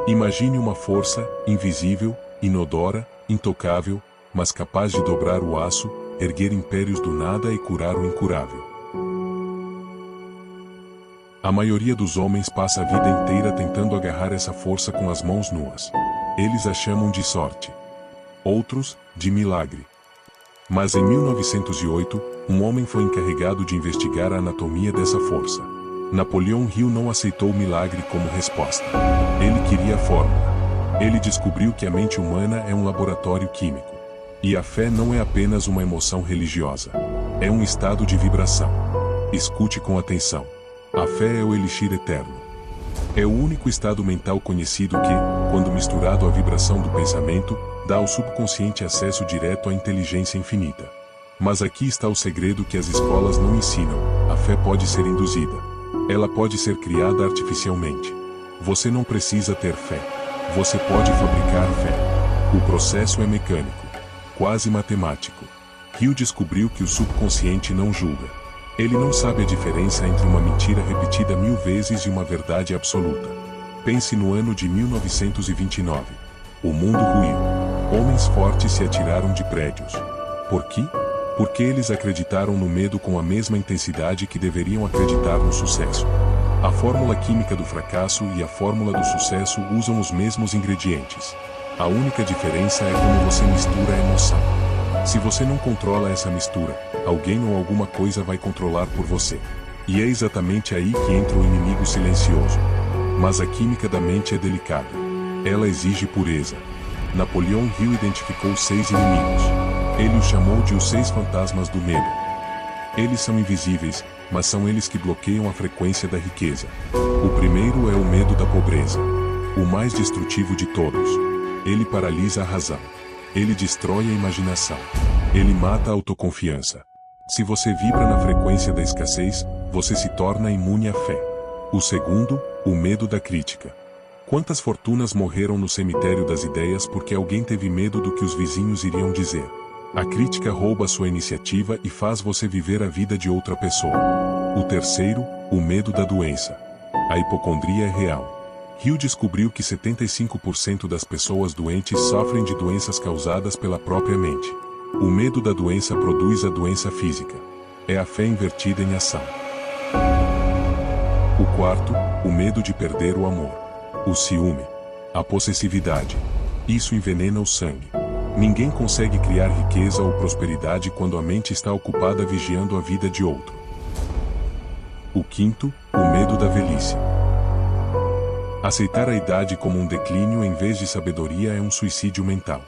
Imagine uma força, invisível, inodora, intocável, mas capaz de dobrar o aço, erguer impérios do nada e curar o incurável. A maioria dos homens passa a vida inteira tentando agarrar essa força com as mãos nuas. Eles a chamam de sorte. Outros, de milagre. Mas em 1908, um homem foi encarregado de investigar a anatomia dessa força. Napoleão Hill não aceitou o milagre como resposta. Ele queria a fórmula. Ele descobriu que a mente humana é um laboratório químico. E a fé não é apenas uma emoção religiosa. É um estado de vibração. Escute com atenção. A fé é o elixir eterno. É o único estado mental conhecido que, quando misturado à vibração do pensamento, dá ao subconsciente acesso direto à inteligência infinita. Mas aqui está o segredo que as escolas não ensinam: a fé pode ser induzida. Ela pode ser criada artificialmente. Você não precisa ter fé. Você pode fabricar fé. O processo é mecânico, quase matemático. Hill descobriu que o subconsciente não julga. Ele não sabe a diferença entre uma mentira repetida 1000 vezes e uma verdade absoluta. Pense no ano de 1929. O mundo ruiu. Homens fortes se atiraram de prédios. Por quê? Porque eles acreditaram no medo com a mesma intensidade que deveriam acreditar no sucesso. A fórmula química do fracasso e a fórmula do sucesso usam os mesmos ingredientes. A única diferença é como você mistura a emoção. Se você não controla essa mistura, alguém ou alguma coisa vai controlar por você. E é exatamente aí que entra o inimigo silencioso. Mas a química da mente é delicada. Ela exige pureza. Napoleão Hill identificou 6 inimigos. Ele os chamou de os 6 fantasmas do medo. Eles são invisíveis, mas são eles que bloqueiam a frequência da riqueza. O primeiro é o medo da pobreza. O mais destrutivo de todos. Ele paralisa a razão. Ele destrói a imaginação. Ele mata a autoconfiança. Se você vibra na frequência da escassez, você se torna imune à fé. O segundo, o medo da crítica. Quantas fortunas morreram no cemitério das ideias porque alguém teve medo do que os vizinhos iriam dizer? A crítica rouba sua iniciativa e faz você viver a vida de outra pessoa. O terceiro, o medo da doença. A hipocondria é real. Hill descobriu que 75% das pessoas doentes sofrem de doenças causadas pela própria mente. O medo da doença produz a doença física. É a fé invertida em ação. O quarto, o medo de perder o amor. O ciúme. A possessividade. Isso envenena o sangue. Ninguém consegue criar riqueza ou prosperidade quando a mente está ocupada vigiando a vida de outro. O quinto, o medo da velhice. Aceitar a idade como um declínio em vez de sabedoria é um suicídio mental.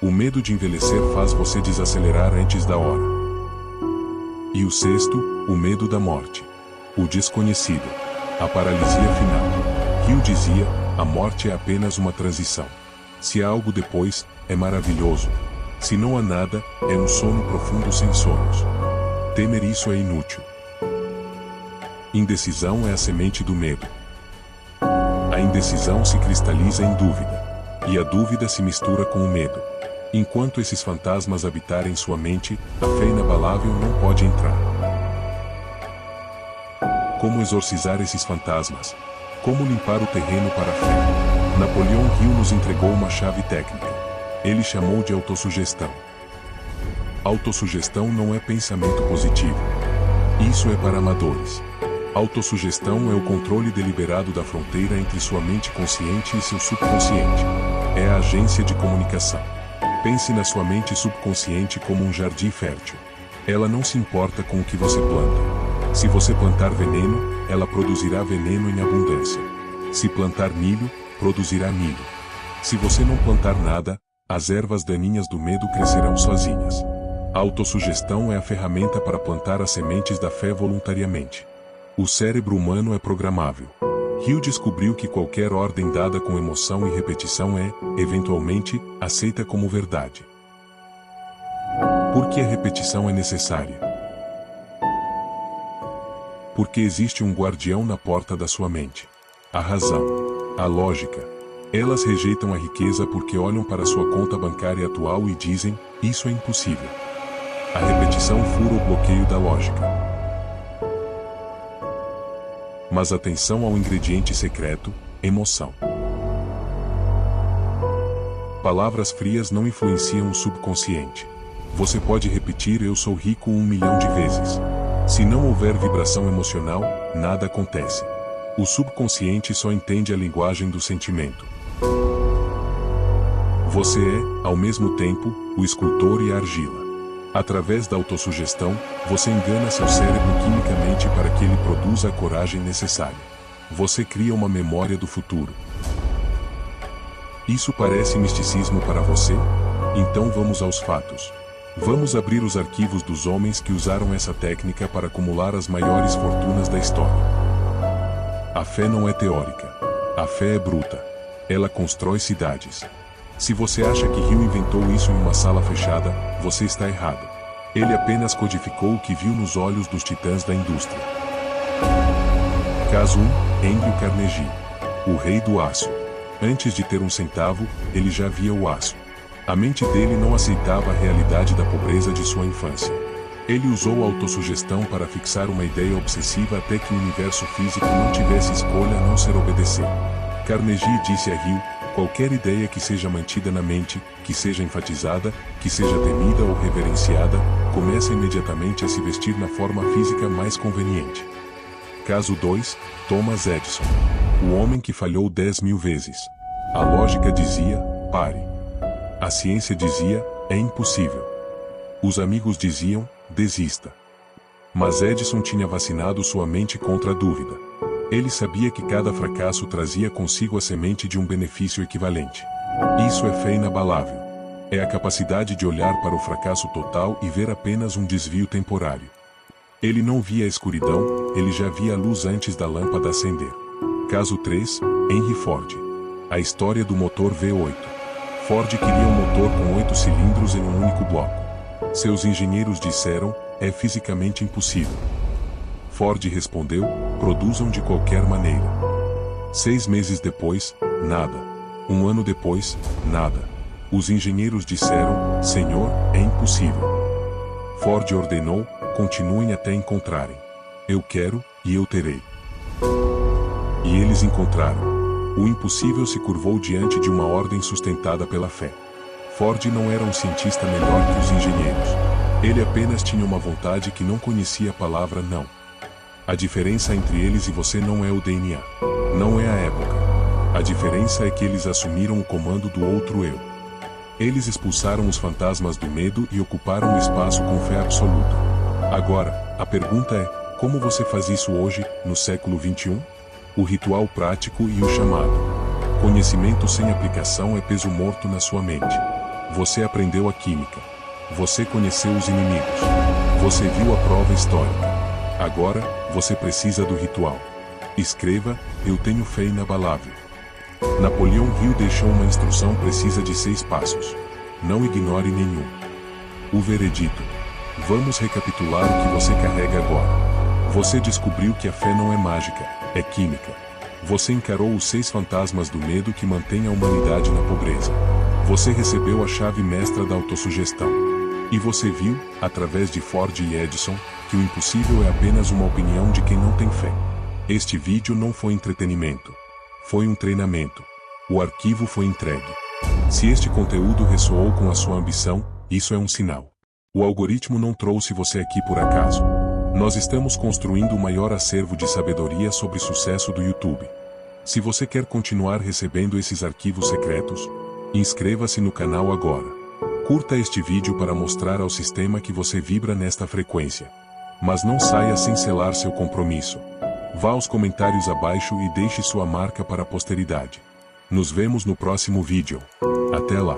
O medo de envelhecer faz você desacelerar antes da hora. E o sexto, o medo da morte. O desconhecido. A paralisia final. Hill dizia, a morte é apenas uma transição. Se há algo depois, é maravilhoso. Se não há nada, é um sono profundo sem sonhos. Temer isso é inútil. Indecisão é a semente do medo. A indecisão se cristaliza em dúvida. E a dúvida se mistura com o medo. Enquanto esses fantasmas habitarem sua mente, a fé inabalável não pode entrar. Como exorcizar esses fantasmas? Como limpar o terreno para a fé? Napoleão Hill nos entregou uma chave técnica. Ele chamou de autossugestão. Autossugestão não é pensamento positivo. Isso é para amadores. Autossugestão é o controle deliberado da fronteira entre sua mente consciente e seu subconsciente. É a agência de comunicação. Pense na sua mente subconsciente como um jardim fértil. Ela não se importa com o que você planta. Se você plantar veneno, ela produzirá veneno em abundância. Se plantar milho, produzirá milho. Se você não plantar nada, as ervas daninhas do medo crescerão sozinhas. A autossugestão é a ferramenta para plantar as sementes da fé voluntariamente. O cérebro humano é programável. Hill descobriu que qualquer ordem dada com emoção e repetição é, eventualmente, aceita como verdade. Por que a repetição é necessária? Porque existe um guardião na porta da sua mente. A razão. A lógica. Elas rejeitam a riqueza porque olham para sua conta bancária atual e dizem, isso é impossível. A repetição fura o bloqueio da lógica. Mas atenção ao ingrediente secreto, emoção. Palavras frias não influenciam o subconsciente. Você pode repetir "eu sou rico" 1 milhão de vezes. Se não houver vibração emocional, nada acontece. O subconsciente só entende a linguagem do sentimento. Você é, ao mesmo tempo, o escultor e a argila. Através da autossugestão, você engana seu cérebro quimicamente para que ele produza a coragem necessária. Você cria uma memória do futuro. Isso parece misticismo para você? Então vamos aos fatos. Vamos abrir os arquivos dos homens que usaram essa técnica para acumular as maiores fortunas da história. A fé não é teórica. A fé é bruta. Ela constrói cidades. Se você acha que Hill inventou isso em uma sala fechada, você está errado. Ele apenas codificou o que viu nos olhos dos titãs da indústria. Caso 1, Andrew Carnegie. O rei do aço. Antes de ter um centavo, ele já via o aço. A mente dele não aceitava a realidade da pobreza de sua infância. Ele usou a autossugestão para fixar uma ideia obsessiva até que o universo físico não tivesse escolha a não ser obedecer. Carnegie disse a Hill: qualquer ideia que seja mantida na mente, que seja enfatizada, que seja temida ou reverenciada, começa imediatamente a se vestir na forma física mais conveniente. Caso 2, Thomas Edison. O homem que falhou 10.000 vezes. A lógica dizia: pare. A ciência dizia: é impossível. Os amigos diziam: desista. Mas Edison tinha vacinado sua mente contra a dúvida. Ele sabia que cada fracasso trazia consigo a semente de um benefício equivalente. Isso é fé inabalável. É a capacidade de olhar para o fracasso total e ver apenas um desvio temporário. Ele não via a escuridão, ele já via a luz antes da lâmpada acender. Caso 3, Henry Ford. A história do motor V8. Ford queria um motor com 8 cilindros em um único bloco. Seus engenheiros disseram: é fisicamente impossível. Ford respondeu: produzam de qualquer maneira. 6 meses depois, nada. 1 ano depois, nada. Os engenheiros disseram: Senhor, é impossível. Ford ordenou: continuem até encontrarem. Eu quero, e eu terei. E eles encontraram. O impossível se curvou diante de uma ordem sustentada pela fé. Ford não era um cientista melhor que os engenheiros. Ele apenas tinha uma vontade que não conhecia a palavra não. A diferença entre eles e você não é o DNA. Não é a época. A diferença é que eles assumiram o comando do outro eu. Eles expulsaram os fantasmas do medo e ocuparam o espaço com fé absoluta. Agora, a pergunta é: como você faz isso hoje, no século XXI? O ritual prático e o chamado. Conhecimento sem aplicação é peso morto na sua mente. Você aprendeu a química. Você conheceu os inimigos. Você viu a prova histórica. Agora, você precisa do ritual. Escreva: eu tenho fé inabalável. Napoleão Hill deixou uma instrução precisa de 6 passos. Não ignore nenhum. O veredito. Vamos recapitular o que você carrega agora. Você descobriu que a fé não é mágica, é química. Você encarou os 6 fantasmas do medo que mantêm a humanidade na pobreza. Você recebeu a chave mestra da autossugestão. E você viu, através de Ford e Edison, que o impossível é apenas uma opinião de quem não tem fé. Este vídeo não foi entretenimento. Foi um treinamento. O arquivo foi entregue. Se este conteúdo ressoou com a sua ambição, isso é um sinal. O algoritmo não trouxe você aqui por acaso. Nós estamos construindo o maior acervo de sabedoria sobre sucesso do YouTube. Se você quer continuar recebendo esses arquivos secretos, inscreva-se no canal agora. Curta este vídeo para mostrar ao sistema que você vibra nesta frequência. Mas não saia sem selar seu compromisso. Vá aos comentários abaixo e deixe sua marca para a posteridade. Nos vemos no próximo vídeo. Até lá.